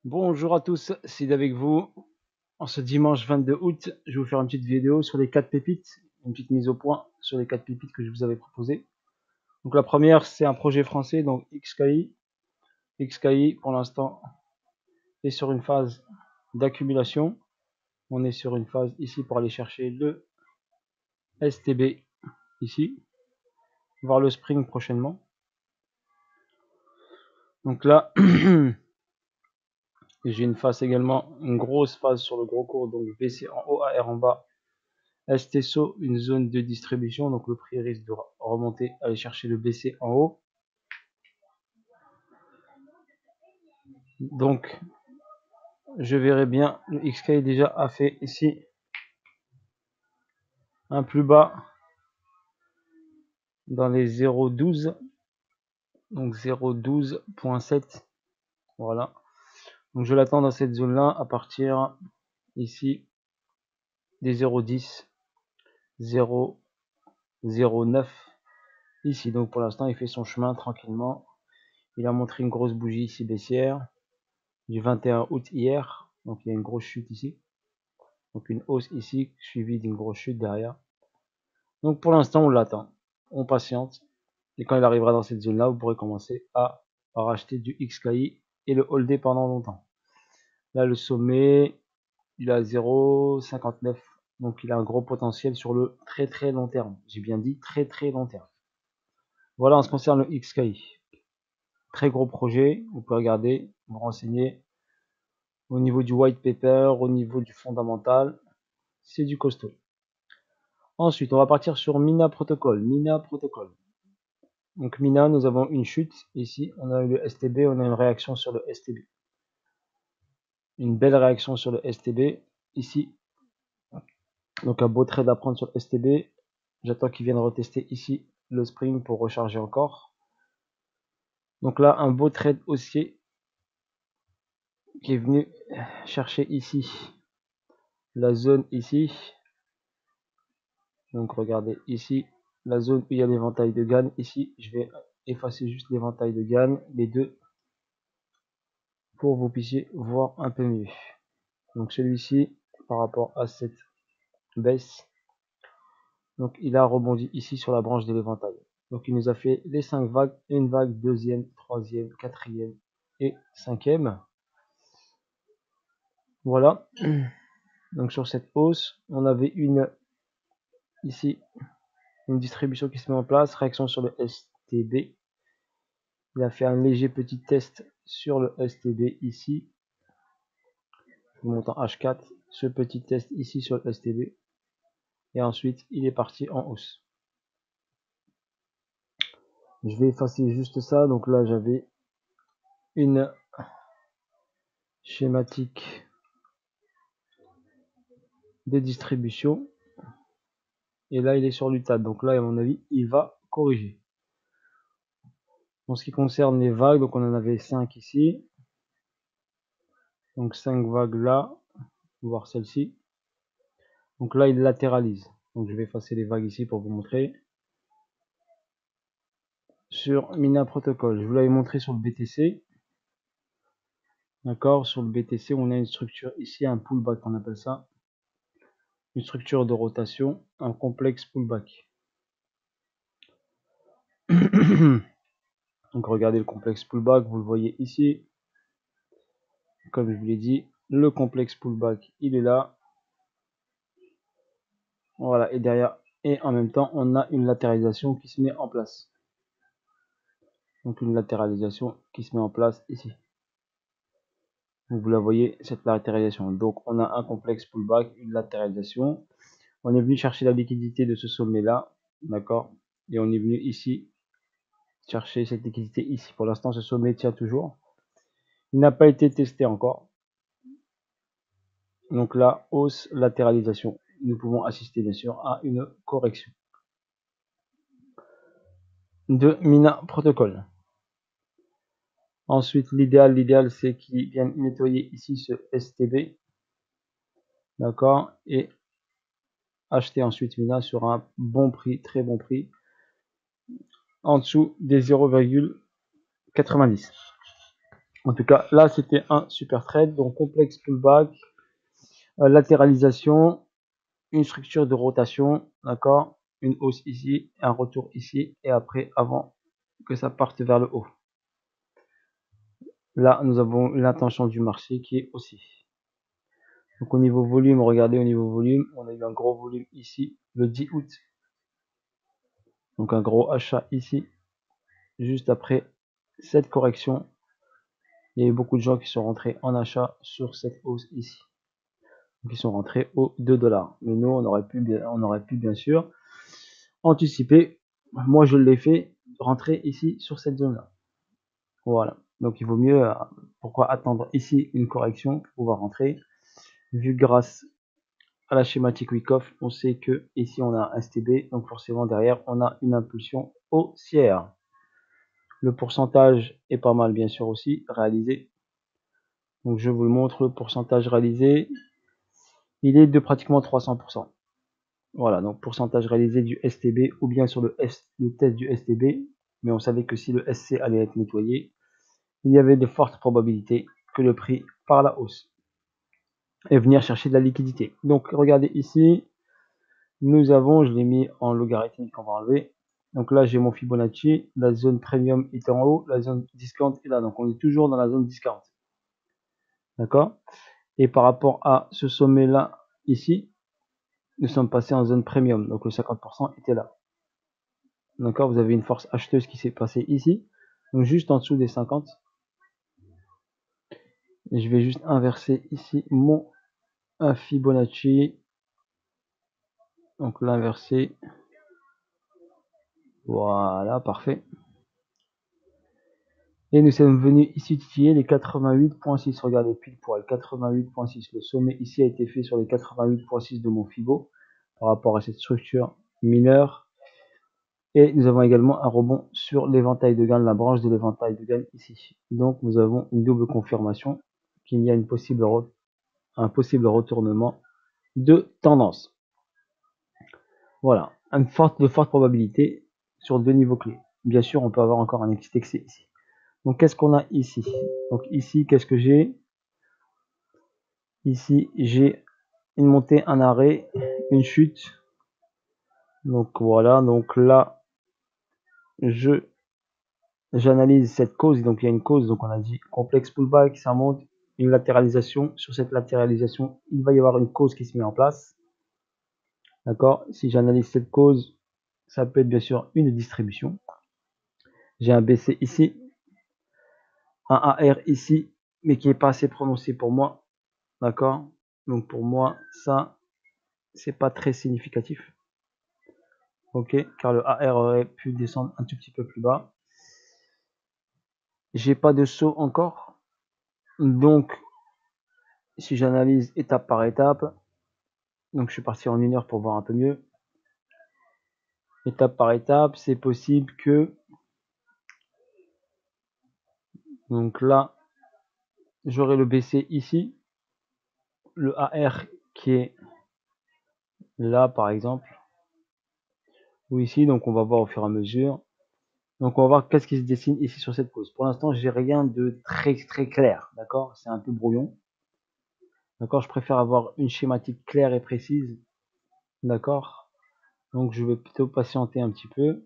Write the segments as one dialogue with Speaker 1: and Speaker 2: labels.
Speaker 1: Bonjour à tous, Sid avec vous. En ce dimanche 22 août, je vais vous faire une petite vidéo sur les 4 pépites, une petite mise au point sur les 4 pépites que je vous avais proposées. Donc la première, c'est un projet français, donc XKI. XKI, pour l'instant, est sur une phase d'accumulation. On est sur une phase ici pour aller chercher le STB ici, voir le Spring prochainement. Donc là, j'ai une phase également, une grosse phase sur le gros cours, donc BC en haut, AR en bas. STSO, une zone de distribution, donc le prix risque de remonter, aller chercher le BC en haut. Donc, je verrai bien, le XK déjà a fait ici un plus bas dans les 0,12, donc 0,12.7, voilà. Donc je l'attends dans cette zone-là à partir ici des 0,10, 0,09 ici. Donc pour l'instant, il fait son chemin tranquillement. Il a montré une grosse bougie ici baissière du 21 août hier. Donc il y a une grosse chute ici. Donc une hausse ici, suivie d'une grosse chute derrière. Donc pour l'instant, on l'attend. On patiente. Et quand il arrivera dans cette zone-là, vous pourrez commencer à racheter du XKI et le holder pendant longtemps. Là, le sommet, il a 0,59. Donc il a un gros potentiel sur le très très long terme. J'ai bien dit très très long terme. Voilà en ce qui concerne le XKI. Très gros projet. Vous pouvez regarder, vous renseigner. Au niveau du white paper, au niveau du fondamental, c'est du costaud. Ensuite, on va partir sur Mina Protocol. Mina Protocol. Donc Mina, nous avons une chute. Ici, on a eu le STB, on a une réaction sur le STB. Une belle réaction sur le STB. Ici, donc un beau trade à prendre sur le STB. J'attends qu'il vienne retester ici le spring pour recharger encore. Donc là, un beau trade haussier qui est venu chercher ici la zone ici. Donc regardez ici, la zone où il y a l'éventail de Gann. Ici, je vais effacer juste l'éventail de Gann, les deux, pour que vous puissiez voir un peu mieux. Donc celui-ci, par rapport à cette baisse, donc il a rebondi ici sur la branche de l'éventail. Donc il nous a fait les 5 vagues, une vague, deuxième, troisième, quatrième et cinquième. Voilà. Donc sur cette hausse, on avait ici une distribution qui se met en place, réaction sur le STB. Il a fait un léger petit test sur le STB ici. Je monte en H4, ce petit test ici sur le STB. Et ensuite, il est parti en hausse. Je vais effacer juste ça. Donc là, j'avais une schématique de distribution. Et là, il est sur l'UTAD. Donc là, à mon avis, il va corriger. En ce qui concerne les vagues, donc on en avait 5 ici. Donc 5 vagues là. Voir celle-ci. Donc là, il latéralise. Donc je vais effacer les vagues ici pour vous montrer. Sur Mina Protocol, je vous l'avais montré sur le BTC. D'accord, sur le BTC, on a une structure ici, un pullback, on appelle ça. Une structure de rotation, un complexe pullback. Donc regardez le complexe pullback, vous le voyez ici. Comme je vous l'ai dit, le complexe pullback, il est là. Voilà, et derrière, et en même temps, on a une latéralisation qui se met en place. Donc une latéralisation qui se met en place ici. Vous la voyez, cette latéralisation. Donc on a un complexe pullback, une latéralisation. On est venu chercher la liquidité de ce sommet-là, d'accord? Et on est venu ici chercher cette liquidité ici. Pour l'instant, ce sommet tient toujours. Il n'a pas été testé encore. Donc là, hausse, latéralisation. Nous pouvons assister bien sûr à une correction de Mina Protocol. Ensuite, l'idéal c'est qu'il vienne nettoyer ici ce STB. D'accord? Et acheter ensuite Mina sur un bon prix, très bon prix, en dessous des 0,90. En tout cas, là, c'était un super trade. Donc, complexe pullback, latéralisation, une structure de rotation, d'accord, une hausse ici, un retour ici, et après, avant que ça parte vers le haut. Là, nous avons l'intention du marché qui est aussi. Donc, au niveau volume, regardez au niveau volume, on a eu un gros volume ici, le 10 août. Donc, un gros achat ici, juste après cette correction. Il y a eu beaucoup de gens qui sont rentrés en achat sur cette hausse ici. Donc, ils sont rentrés aux 2 $. Mais nous, on aurait pu bien sûr anticiper. Moi, je l'ai fait rentrer ici sur cette zone-là. Voilà. Donc, il vaut mieux, pourquoi attendre ici une correction pour pouvoir rentrer. Vu grâce à la schématique Wyckoff, on sait que ici on a un STB, donc forcément derrière on a une impulsion haussière. Le pourcentage est pas mal bien sûr aussi réalisé. Donc je vous le montre, le pourcentage réalisé, il est de pratiquement 300%. Voilà, donc pourcentage réalisé du STB ou bien sur le test du STB, mais on savait que si le SC allait être nettoyé, il y avait de fortes probabilités que le prix par la hausse et venir chercher de la liquidité. Donc regardez ici, nous avons, je l'ai mis en logarithmique, on va enlever. Donc là j'ai mon Fibonacci, la zone premium est en haut, la zone discount est là, donc on est toujours dans la zone discount. D'accord? Et par rapport à ce sommet là, ici, nous sommes passés en zone premium, donc le 50% était là. D'accord? Vous avez une force acheteuse qui s'est passée ici, donc juste en dessous des 50. Et je vais juste inverser ici mon Fibonacci. Donc l'inverser. Voilà, parfait. Et nous sommes venus ici titiller les 88.6. Regardez, pile poil, 88.6. Le sommet ici a été fait sur les 88.6 de mon Fibo par rapport à cette structure mineure. Et nous avons également un rebond sur l'éventail de gain, la branche de l'éventail de gain ici. Donc nous avons une double confirmation qu'il y a un possible retournement de tendance. Voilà, de forte probabilité sur deux niveaux clés. Bien sûr, on peut avoir encore un petit excès ici. Donc qu'est-ce qu'on a ici? Donc ici, qu'est-ce que j'ai? Ici, j'ai une montée, un arrêt, une chute. Donc voilà, donc là, j'analyse cette cause. Donc il y a une cause, donc on a dit complexe pullback, ça monte, une latéralisation. Sur cette latéralisation, il va y avoir une cause qui se met en place. D'accord? Si j'analyse cette cause, ça peut être bien sûr une distribution. J'ai un BC ici, un AR ici, mais qui n'est pas assez prononcé pour moi. D'accord? Donc pour moi, ça, c'est pas très significatif. Ok, car le AR aurait pu descendre un tout petit peu plus bas. J'ai pas de saut encore. Donc, si j'analyse étape par étape, donc je suis parti en 1 heure pour voir un peu mieux. Étape par étape, c'est possible que, donc là, j'aurai le BC ici, le AR qui est là par exemple, ou ici, donc on va voir au fur et à mesure. Donc on va voir qu'est-ce qui se dessine ici sur cette cause. Pour l'instant, j'ai rien de très clair, d'accord? C'est un peu brouillon. D'accord, je préfère avoir une schématique claire et précise. D'accord? Donc je vais plutôt patienter un petit peu.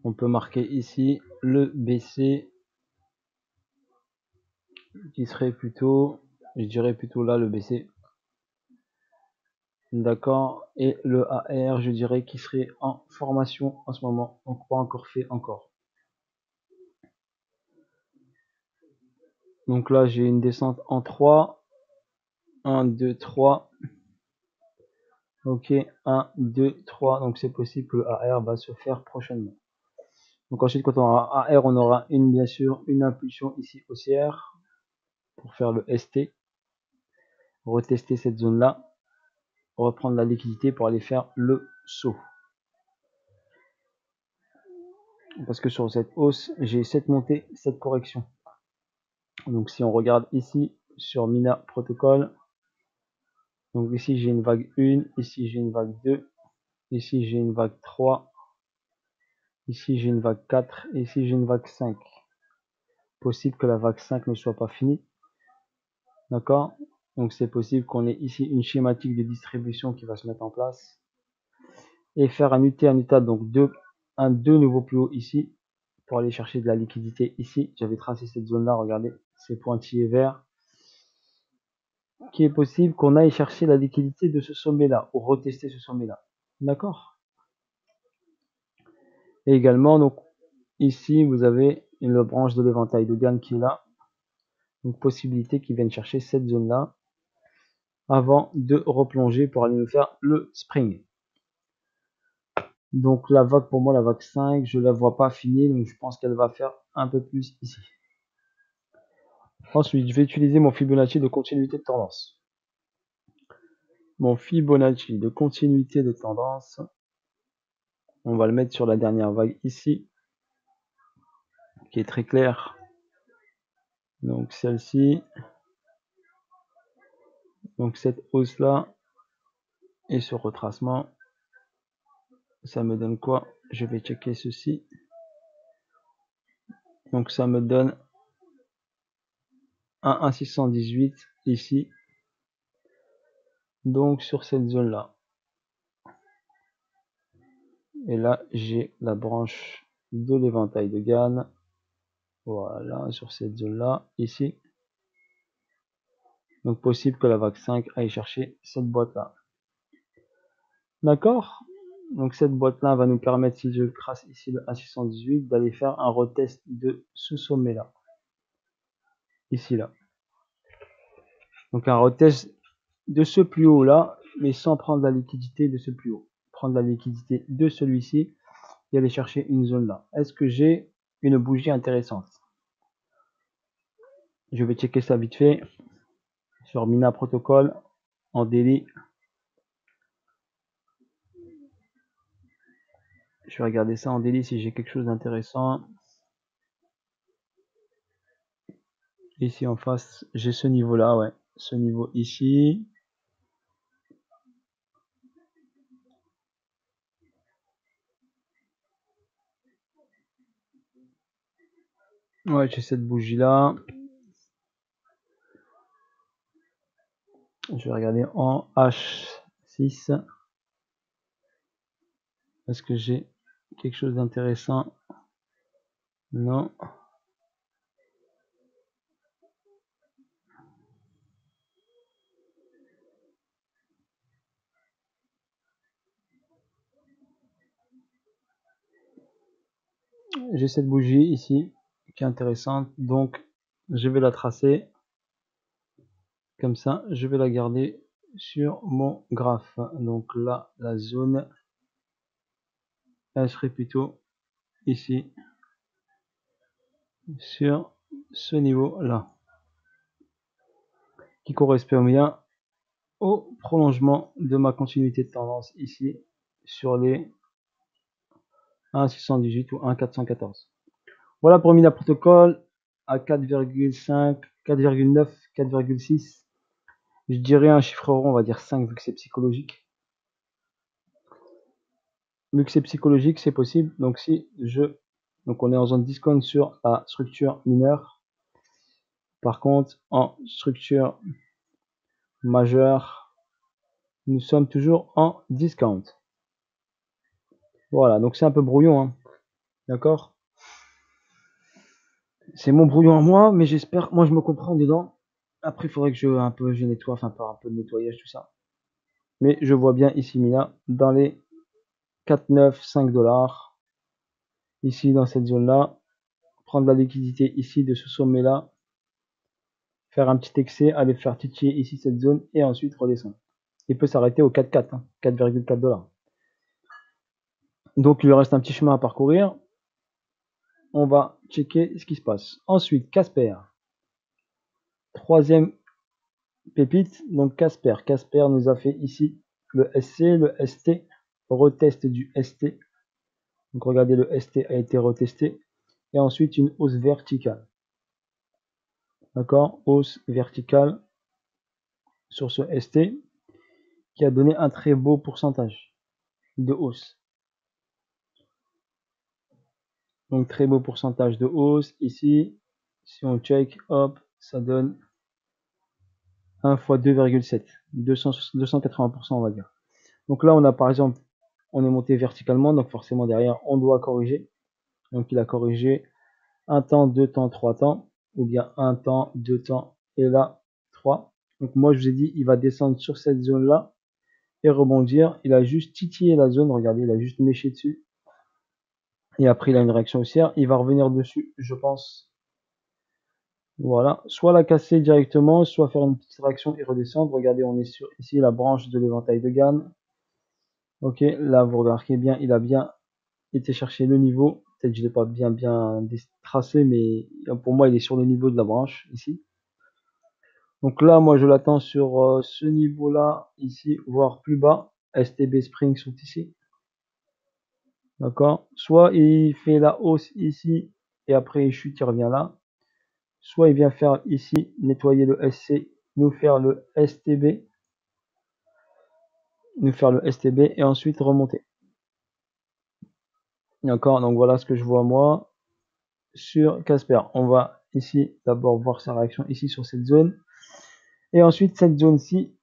Speaker 1: On peut marquer ici le BC qui serait plutôt, je dirais plutôt là le BC. D'accord? Et le AR, je dirais qui serait en formation en ce moment. Donc pas encore fait encore. Donc là j'ai une descente en 3. 1, 2, 3. Ok, 1, 2, 3. Donc c'est possible que le AR va se faire prochainement. Donc ensuite, quand on aura AR, on aura bien sûr une impulsion ici haussière pour faire le ST. Retester cette zone-là. Reprendre la liquidité pour aller faire le saut. Parce que sur cette hausse, j'ai cette montée, cette correction. Donc si on regarde ici sur Mina Protocol, donc ici j'ai une vague 1, ici j'ai une vague 2, ici j'ai une vague 3, ici j'ai une vague 4, et ici j'ai une vague 5. possible que la vague 5 ne soit pas finie. D'accord? Donc c'est possible qu'on ait ici une schématique de distribution qui va se mettre en place. Et faire un UT, un UTAD, donc deux nouveaux plus hauts ici, pour aller chercher de la liquidité ici. J'avais tracé cette zone-là, regardez, ces pointillés verts. Qui est possible qu'on aille chercher la liquidité de ce sommet-là, ou retester ce sommet-là. D'accord? Et également, donc, ici, vous avez une branche de l'éventail de Gann qui est là. Donc, possibilité qu'ils viennent chercher cette zone-là avant de replonger pour aller nous faire le spring. Donc, la vague, pour moi, la vague 5, je la vois pas finie, donc je pense qu'elle va faire un peu plus ici. Ensuite, je vais utiliser mon Fibonacci de continuité de tendance. Mon Fibonacci de continuité de tendance, on va le mettre sur la dernière vague ici, qui est très claire. Donc celle-ci, donc cette hausse là et ce retracement, ça me donne quoi? Je vais checker ceci. Donc ça me donne un 1,618 ici. Donc sur cette zone là. Et là j'ai la branche de l'éventail de Gann. Voilà, sur cette zone là, ici. Donc possible que la vague 5 aille chercher cette boîte là. D'accord? Donc cette boîte là va nous permettre, si je trace ici le 1,618, d'aller faire un retest de ce sommet là. Ici là. Donc un retest de ce plus haut là, mais sans prendre la liquidité de ce plus haut. Prendre la liquidité de celui-ci et aller chercher une zone là. Est-ce que j'ai une bougie intéressante? Je vais checker ça vite fait sur Mina Protocol en daily. Je vais regarder ça en daily si j'ai quelque chose d'intéressant. Ici en face, j'ai ce niveau là, ouais. Ce niveau ici. Ouais, j'ai cette bougie là. Je vais regarder en H6. Est-ce que j'ai quelque chose d'intéressant? Non. J'ai cette bougie ici qui est intéressante, donc je vais la tracer comme ça. Je vais la garder sur mon graphe. Donc là, la zone, elle serait plutôt ici, sur ce niveau là, qui correspond bien au prolongement de ma continuité de tendance ici sur les 1,618 ou 1,414. Voilà pour Mina Protocol à 4,5, 4,9, 4,6. Je dirais un chiffre rond, on va dire 5 vu que c'est psychologique. Vu que c'est psychologique, c'est possible. Donc si donc on est en zone discount sur la structure mineure. Par contre, en structure majeure, nous sommes toujours en discount. Voilà, donc c'est un peu brouillon, hein. D'accord? C'est mon brouillon à moi, mais j'espère, moi je me comprends dedans. Après, il faudrait que je nettoie, enfin par un peu de nettoyage, tout ça. Mais je vois bien ici Mina dans les 4,9, 5 $. Ici dans cette zone là, prendre la liquidité ici de ce sommet là, faire un petit excès, aller faire titiller ici cette zone et ensuite redescendre. Il peut s'arrêter au 4,4, hein, 4,4 $. Donc il lui reste un petit chemin à parcourir. On va checker ce qui se passe. Ensuite, Casper. Troisième pépite, donc Casper. Casper nous a fait ici le SC, le ST, retest du ST. Donc regardez, le ST a été retesté. Et ensuite une hausse verticale. D'accord? Hausse verticale sur ce ST qui a donné un très beau pourcentage de hausse. Donc très beau pourcentage de hausse ici Si on check, hop, ça donne 1 fois 2,7, 280% on va dire. Donc là, on a par exemple, on est monté verticalement, donc forcément derrière, on doit corriger. Donc il a corrigé 1 temps, 2 temps, 3 temps, ou bien 1 temps, 2 temps, et là, 3. Donc moi, je vous ai dit, il va descendre sur cette zone-là et rebondir. Il a juste titillé la zone, regardez, il a juste méché dessus. Et après, il a une réaction haussière. Il va revenir dessus, je pense. Voilà, soit la casser directement, soit faire une petite réaction et redescendre. Regardez, on est sur ici la branche de l'éventail de Gann. Ok, là vous remarquez bien, il a bien été chercher le niveau. Peut-être que je l'ai pas bien tracé, mais pour moi il est sur le niveau de la branche ici. Donc là, moi je l'attends sur ce niveau-là ici, voire plus bas. STB Spring sont ici. D'accord. Soit il fait la hausse ici et après il chute, il revient là. Soit il vient faire ici, nettoyer le SC, nous faire le STB, et ensuite remonter. D'accord, donc voilà ce que je vois moi sur Casper. On va ici d'abord voir sa réaction ici sur cette zone. Et ensuite cette zone-ci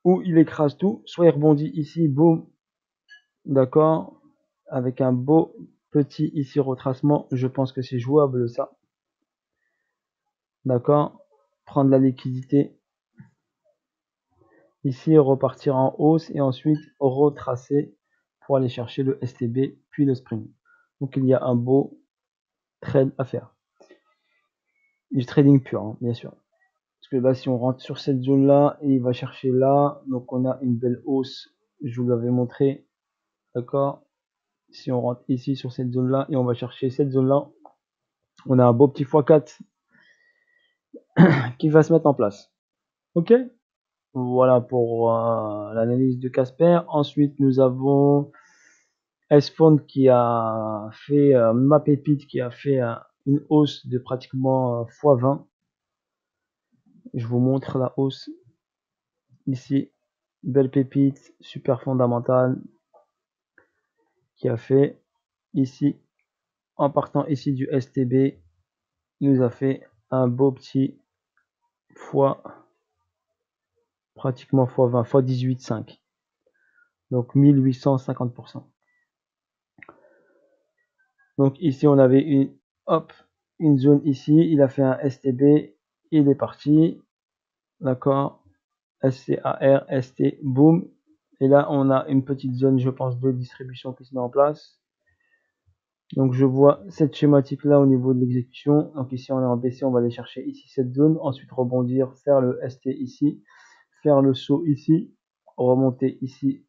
Speaker 1: où il écrase tout, soit il rebondit ici, boum, d'accord, avec un beau petit ici retracement. Je pense que c'est jouable ça. D'accord, prendre la liquidité ici, repartir en hausse et ensuite retracer pour aller chercher le STB puis le Spring. Donc il y a un beau trade à faire. Du trading pur, hein, bien sûr. Parce que là, si on rentre sur cette zone-là et il va chercher là, donc on a une belle hausse. Je vous l'avais montré, d'accord. Si on rentre ici sur cette zone-là et on va chercher cette zone-là, on a un beau petit x4 qui va se mettre en place. Ok. Voilà pour l'analyse de Casper. Ensuite, nous avons S-Fond qui a fait ma pépite qui a fait une hausse de pratiquement x20. Je vous montre la hausse ici. Belle pépite, super fondamentale qui a fait ici, en partant ici du STB, nous a fait un beau petit x, pratiquement x20, x18,5. Donc 1850%. Donc ici on avait une zone ici, il a fait un STB, il est parti, d'accord, SCAR, ST, boom, et là on a une petite zone, je pense, de distribution qui se met en place. Donc je vois cette schématique là au niveau de l'exécution. Donc ici on est en BC, on va aller chercher ici cette zone, ensuite rebondir, faire le ST ici, faire le saut ici, remonter ici,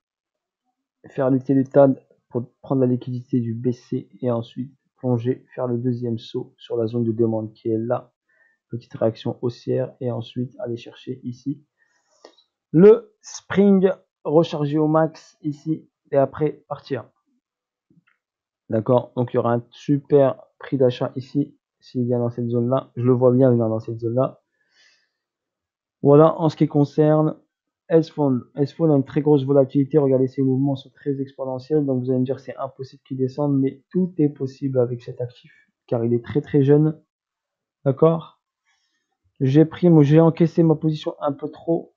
Speaker 1: faire lutter le TAD pour prendre la liquidité du BC et ensuite plonger, faire le deuxième saut sur la zone de demande qui est là, petite réaction haussière et ensuite aller chercher ici le Spring, recharger au max ici et après partir. D'accord, donc il y aura un super prix d'achat ici s'il vient dans cette zone là. Je le vois bien venir dans cette zone là. Voilà en ce qui concerne S-Fond. S-Fond a une très grosse volatilité. Regardez, ces mouvements sont très exponentiels. Donc vous allez me dire c'est impossible qu'il descende, mais tout est possible avec cet actif car il est très très jeune. D'accord, j'ai encaissé ma position un peu trop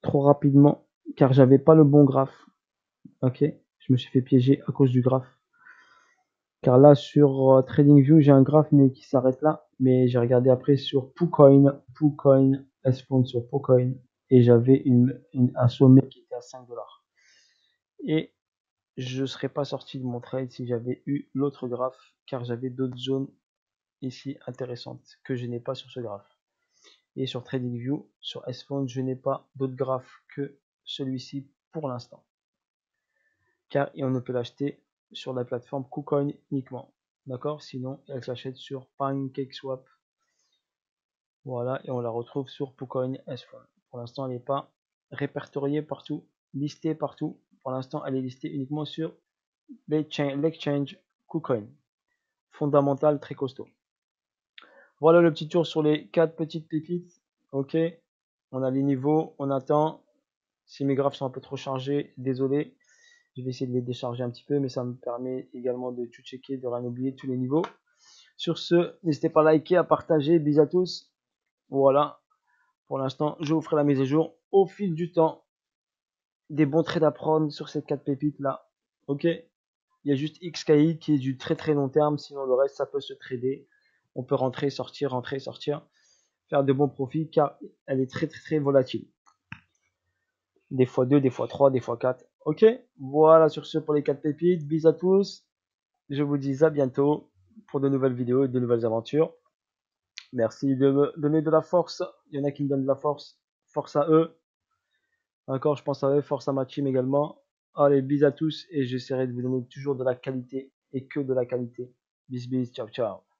Speaker 1: rapidement car j'avais pas le bon graphe. Ok, je me suis fait piéger à cause du graphe. Car là, sur TradingView, j'ai un graphe mais qui s'arrête là. Mais j'ai regardé après sur PooCoin, S-Fond sur PooCoin. Et j'avais un sommet qui était à 5 $. Et je ne serais pas sorti de mon trade si j'avais eu l'autre graphe. Car j'avais d'autres zones ici intéressantes que je n'ai pas sur ce graphe. Et sur TradingView, sur S-Fond, je n'ai pas d'autres graphes que celui-ci pour l'instant. Car on ne peut l'acheter sur la plateforme KuCoin uniquement. D'accord, sinon elle s'achète sur PancakeSwap. Voilà, et on la retrouve sur PooCoin S-Fond. Pour l'instant, elle n'est pas répertoriée partout, listée partout. Pour l'instant, elle est listée uniquement sur l'exchange KuCoin. Fondamental, très costaud. Voilà le petit tour sur les 4 petites pépites. Ok, on a les niveaux, on attend. Si mes graphes sont un peu trop chargés, désolé. Je vais essayer de les décharger un petit peu, mais ça me permet également de tout checker, de rien oublier tous les niveaux. Sur ce, n'hésitez pas à liker, à partager. Bisous à tous. Voilà. Pour l'instant, je vous ferai la mise à jour au fil du temps. Des bons trades à prendre sur ces 4 pépites là. Ok. Il y a juste XKI qui est du très très long terme. Sinon, le reste, ça peut se trader. On peut rentrer, sortir, faire de bons profits car elle est très très très volatile. Des fois 2, des fois 3, des fois 4. Ok. Voilà sur ce pour les 4 pépites. Bisous à tous. Je vous dis à bientôt pour de nouvelles vidéos et de nouvelles aventures. Merci de me donner de la force. Il y en a qui me donnent de la force. Force à eux. Encore, je pense à eux. Force à ma team également. Allez, bis à tous et j'essaierai de vous donner toujours de la qualité et que de la qualité. Bis bis, ciao ciao.